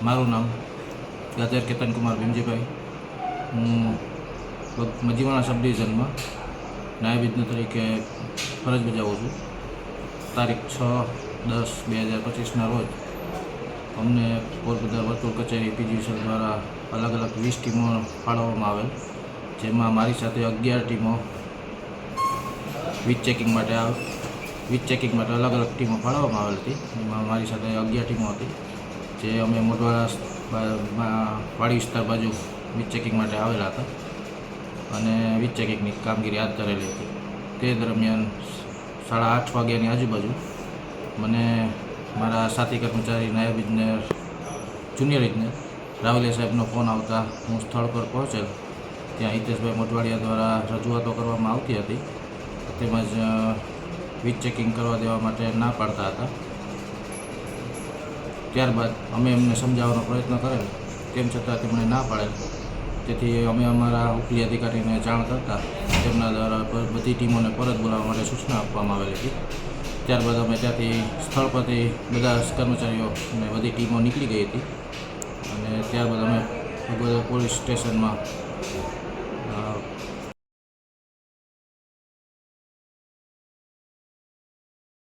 મારું નામ ગાજર કેતન કુમાર ભીમજીભાઈ. હું મજીવાણા સબ ડિવિઝનમાં નાયબ ઇજનેર તરીકે ફરજ બજાવું છું. તારીખ 6/10/2025ના રોજ અમને પોરબંદર વર્તુળ કચેરી પીજીવીસીએલ દ્વારા અલગ અલગ 20 ટીમો ફાળવવામાં આવેલ, જેમાં મારી સાથે 11 ટીમો વીજ ચેકિંગ માટે અલગ અલગ ટીમો ફાળવવામાં આવેલ હતી. એમાં મારી સાથે 11 ટીમો હતી, જે અમે મોઢવાડા વાડી વિસ્તાર બાજુ વીજ ચેકિંગ માટે આવેલા હતા અને વીજ ચેકિંગની કામગીરી હાથ ધરેલી હતી. તે દરમિયાન 8:30 વાગ્યાની આજુબાજુ મને મારા સાથી કર્મચારી નાયબ ઇજનેર જુનિયર ઇજનેર રાવલિયા સાહેબનો ફોન આવતા હું સ્થળ પર પહોંચેલ. ત્યાં હિતેશભાઈ મોટવાડિયા દ્વારા રજૂઆતો કરવામાં આવતી હતી, તેમજ વીજ ચેકિંગ કરવા દેવા માટે ના પાડતા હતા. ત્યારબાદ અમે એમને સમજાવવાનો પ્રયત્ન કરેલ, તેમ છતાં તેમણે ના પાડેલ. તેથી અમે અમારા ઉપલી અધિકારીને જાણ કરતાં તેમના દ્વારા બધી ટીમોને પરત બોલાવવા માટે સૂચના આપવામાં આવેલી હતી. ત્યારબાદ અમે ત્યાંથી સ્થળ પરથી બધા કર્મચારીઓ અને બધી ટીમો નીકળી ગઈ હતી અને ત્યારબાદ અમે પોલીસ સ્ટેશનમાં